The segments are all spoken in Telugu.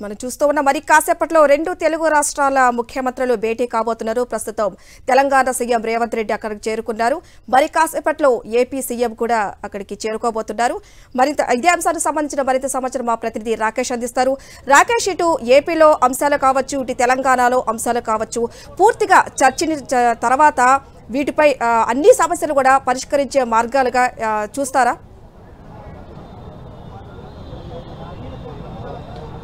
మనం చూస్తూ ఉన్న మరి కాసేపట్లో రెండు తెలుగు రాష్ట్రాల ముఖ్యమంత్రులు భేటీ కాబోతున్నారు. ప్రస్తుతం తెలంగాణ సీఎం రేవంత్ రెడ్డి అక్కడికి చేరుకున్నారు. మరి కాసేపట్లో ఏపీ సీఎం కూడా అక్కడికి చేరుకోబోతున్నారు. మరింత ఇదే అంశానికి సంబంధించిన మరింత సమాచారం మా ప్రతినిధి రాకేష్ అందిస్తారు. రాకేష్, ఇటు ఏపీలో అంశాలు కావచ్చు, ఇటు తెలంగాణలో అంశాలు కావచ్చు, పూర్తిగా చర్చ తర్వాత వీటిపై అన్ని సమస్యలు కూడా పరిష్కరించే మార్గాలుగా చూస్తారా?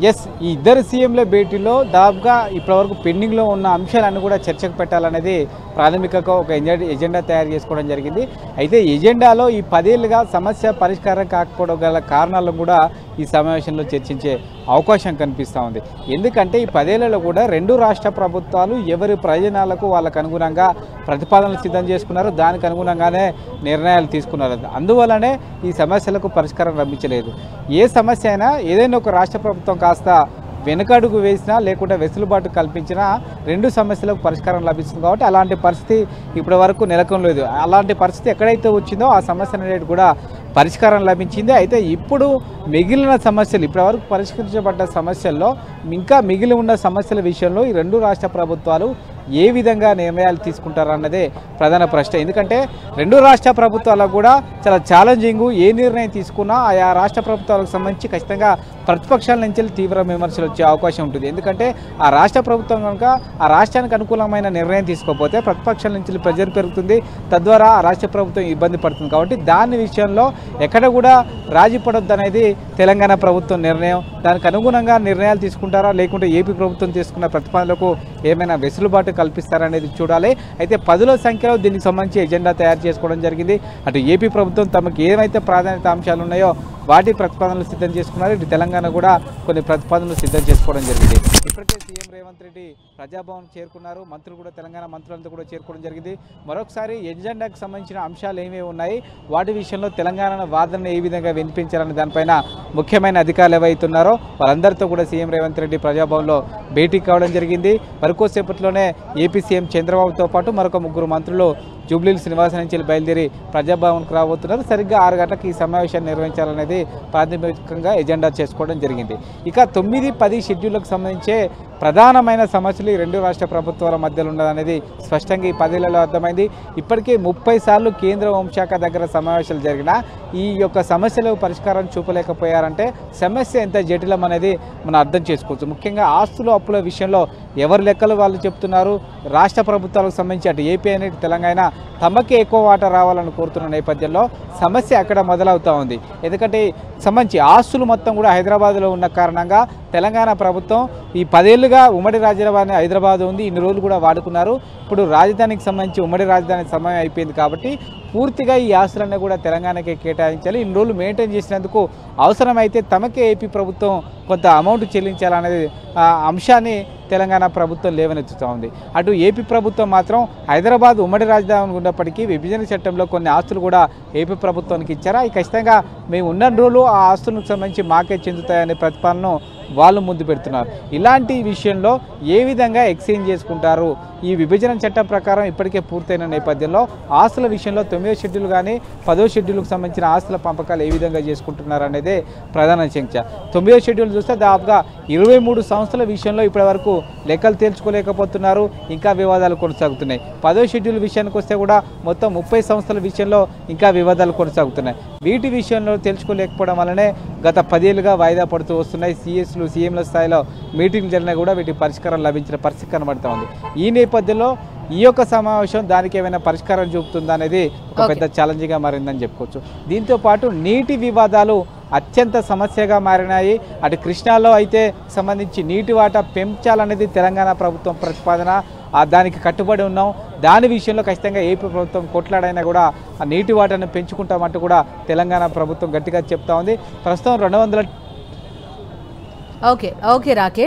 ఎస్, ఈ ఇద్దరు సీఎంల భేటీలో దాదాపుగా ఇప్పటివరకు పెండింగ్లో ఉన్న అంశాలన్నీ కూడా చర్చకు పెట్టాలనేది ప్రాథమికంగా ఒక ఎజెండా తయారు చేసుకోవడం జరిగింది. అయితే ఎజెండాలో ఈ 10 ఏళ్ళుగా సమస్య పరిష్కారం కాకపోవడం గల కారణాలను కూడా ఈ సమావేశంలో చర్చించే అవకాశం కనిపిస్తూ ఉంది. ఎందుకంటే ఈ 10 ఏళ్లలో కూడా రెండు రాష్ట్ర ప్రభుత్వాలు ఎవరి ప్రయోజనాలకు వాళ్ళకు అనుగుణంగా ప్రతిపాదనలు సిద్ధం చేసుకున్నారు, దానికి అనుగుణంగానే నిర్ణయాలు తీసుకున్నారు. అందువల్లనే ఈ సమస్యలకు పరిష్కారం లభించలేదు. ఏ సమస్య అయినా ఏదైనా ఒక రాష్ట్ర ప్రభుత్వం కాస్త వెనుకడుగు వేసినా లేకుంటే వెసులుబాటు కల్పించినా రెండు సమస్యలకు పరిష్కారం లభిస్తుంది. కాబట్టి అలాంటి పరిస్థితి ఇప్పటి వరకు నెలకొనలేదు. అలాంటి పరిస్థితి ఎక్కడైతే వచ్చిందో ఆ సమస్య అనేది కూడా పరిష్కారం లభించింది. అయితే ఇప్పుడు మిగిలిన సమస్యలు, ఇప్పటివరకు పరిష్కరించబడ్డ సమస్యల్లో ఇంకా మిగిలి ఉన్న సమస్యల విషయంలో ఈ రెండు రాష్ట్ర ప్రభుత్వాలు ఏ విధంగా నిర్ణయాలు తీసుకుంటారన్నదే ప్రధాన ప్రశ్న. ఎందుకంటే రెండు రాష్ట్ర ప్రభుత్వాలకు కూడా చాలా ఛాలెంజింగ్. ఏ నిర్ణయం తీసుకున్నా ఆయా రాష్ట్ర ప్రభుత్వాలకు సంబంధించి ఖచ్చితంగా ప్రతిపక్షాల నుంచి తీవ్ర విమర్శలు వచ్చే అవకాశం ఉంటుంది. ఎందుకంటే ఆ రాష్ట్ర ప్రభుత్వం కనుక ఆ రాష్ట్రానికి అనుకూలమైన నిర్ణయం తీసుకోకపోతే ప్రతిపక్షాల నుంచి ప్రెజర్ పెరుగుతుంది, తద్వారా ఆ రాష్ట్ర ప్రభుత్వం ఇబ్బంది పడుతుంది. కాబట్టి దాని విషయంలో ఎక్కడ కూడా రాజీ పడొద్దు అనేది తెలంగాణ ప్రభుత్వం నిర్ణయం. దానికి అనుగుణంగా నిర్ణయాలు తీసుకుంటారా లేకుంటే ఏపీ ప్రభుత్వం తీసుకున్న ప్రతిపాదనలకు ఏమైనా వెసులుబాటు కల్పిస్తారనేది చూడాలి. అయితే 10ల సంఖ్యలో దీనికి సంబంధించి ఎజెండా తయారు చేసుకోవడం జరిగింది. అటు ఏపీ ప్రభుత్వం తమకు ఏవైతే ప్రాధాన్యత అంశాలు ఉన్నాయో వాటి ప్రతిపాదనలు సిద్ధం చేసుకున్నారు. ఇటు తెలంగాణ కూడా కొన్ని ప్రతిపాదనలు సిద్ధం చేసుకోవడం జరిగింది. ఇప్పటికే సీఎం రేవంత్ రెడ్డి ప్రజాభవన్ చేరుకున్నారు. మంత్రులు కూడా, తెలంగాణ మంత్రులంతా కూడా చేరుకోవడం జరిగింది. మరొకసారి ఎజెండాకు సంబంధించిన అంశాలు ఏమేమి ఉన్నాయి, వాటి విషయంలో తెలంగాణ వాదనను ఏ విధంగా వినిపించాలనే దానిపైన ముఖ్యమైన అధికారులు ఏవైతున్నారో వాళ్ళందరితో కూడా సీఎం రేవంత్ రెడ్డి ప్రజాభవన్లో భేటీ కావడం జరిగింది. మరికొద్దిసేపట్లోనే ఏపీ సీఎం చంద్రబాబుతో పాటు మరొక 3 మంత్రులు జూబ్లీహిల్స్ నివాసం నుంచి బయలుదేరి ప్రజాభవన్కు రాబోతున్నారు. సరిగ్గా 6 గంటలకు ఈ సమావేశాన్ని నిర్వహించాలనేది ప్రాథమికంగా ఎజెండా చేసుకోవడం జరిగింది. ఇక 9, 10 షెడ్యూళ్లకు సంబంధించే ప్రధానమైన సమస్యలు ఈ రెండు రాష్ట్ర ప్రభుత్వాల మధ్యలో ఉన్నదనేది స్పష్టంగా ఈ 10 ఏళ్లలో అర్థమైంది. ఇప్పటికే 30 సార్లు కేంద్ర హోంశాఖ దగ్గర సమావేశాలు జరిగినా ఈ యొక్క సమస్యలకు పరిష్కారం చూపలేకపోయారంటే సమస్య ఎంత జటిలం అనేది మనం అర్థం చేసుకోవచ్చు. ముఖ్యంగా ఆస్తులు అప్పుల విషయంలో ఎవరి లెక్కలు వాళ్ళు చెప్తున్నారు. రాష్ట్ర ప్రభుత్వాలకు సంబంధించి అటు ఏపీ అనేది తెలంగాణ తమకే ఎక్కువ వాటా రావాలని కోరుతున్న నేపథ్యంలో సమస్య అక్కడ మొదలవుతూ ఉంది. ఎందుకంటే సంబంధించి ఆస్తులు మొత్తం కూడా హైదరాబాద్లో ఉన్న కారణంగా తెలంగాణ ప్రభుత్వం ఈ 10 ఏళ్లుగా ఉమ్మడి రాజధాని హైదరాబాద్ ఉంది, ఇన్ని రోజులు కూడా వాడుకున్నారు. ఇప్పుడు రాజధానికి సంబంధించి ఉమ్మడి రాజధాని సమయం అయిపోయింది కాబట్టి పూర్తిగా ఈ ఆస్తులన్నీ కూడా తెలంగాణకే కేటాయించాలి. ఇన్ని రోజులు మెయింటైన్ చేసినందుకు అవసరమైతే తమకే ఏపీ ప్రభుత్వం కొంత అమౌంట్ చెల్లించాలనేది అంశాన్ని తెలంగాణ ప్రభుత్వం లేవనెత్తుతూ ఉంది. అటు ఏపీ ప్రభుత్వం మాత్రం హైదరాబాద్ ఉమ్మడి రాజధాని ఉన్నప్పటికీ విభజన చట్టంలో కొన్ని ఆస్తులు కూడా ఏపీ ప్రభుత్వానికి ఇచ్చారా, ఖచ్చితంగా మేము ఉన్న రోజులు ఆ ఆస్తులకు సంబంధించి మాకే చెందుతాయనే ప్రతిపాదనను వాళ్ళు ముందు పెడుతున్నారు. ఇలాంటి విషయంలో ఏ విధంగా ఎక్స్చేంజ్ చేసుకుంటారు? ఈ విభజన చట్టం ప్రకారం ఇప్పటికే పూర్తయిన నేపథ్యంలో ఆస్తుల విషయంలో 9వ షెడ్యూల్ కానీ 10వ షెడ్యూల్కి సంబంధించిన ఆస్తుల పంపకాలు ఏ విధంగా చేసుకుంటున్నారు అనేదే ప్రధాన చర్చ. 9వ షెడ్యూల్ చూస్తే దాదాపుగా 23 సంస్థల విషయంలో ఇప్పటివరకు లెక్కలు తేల్చుకోలేకపోతున్నారు, ఇంకా వివాదాలు కొనసాగుతున్నాయి. 10వ షెడ్యూల్ విషయానికి వస్తే కూడా మొత్తం 30 సంస్థల విషయంలో ఇంకా వివాదాలు కొనసాగుతున్నాయి. వీటి విషయంలో తేల్చుకోలేకపోవడం వల్లనే గత 10 ఏళ్లుగా వాయిదా పడుతూ వస్తున్నాయి. సిఎస్లు, సీఎంల స్థాయిలో మీటింగ్లు జరిగినా కూడా వీటి పరిష్కారం లభించిన పరిస్థితి కనబడుతూ ఉంది. ఈ నేపథ్యంలో ఈ యొక్క సమావేశం దానికి ఏమైనా పరిష్కారం చూపుతుందా అనేది ఒక పెద్ద ఛాలెంజ్గా మారిందని చెప్పుకోవచ్చు. దీంతో పాటు నీటి వివాదాలు అత్యంత సమస్యగా మారినాయి. అటు కృష్ణాలో అయితే సంబంధించి నీటి వాటా పెంచాలనేది తెలంగాణ ప్రభుత్వం ప్రతిపాదన, దానికి కట్టుబడి ఉన్నాం. దాని విషయంలో ఖచ్చితంగా ఏపీ ప్రభుత్వం కొట్లాడైనా కూడా ఆ నీటి వాటాను పెంచుకుంటామంటూ కూడా తెలంగాణ ప్రభుత్వం గట్టిగా చెప్తా ఉంది. ప్రస్తుతం 200 ఓకే రాకేష్.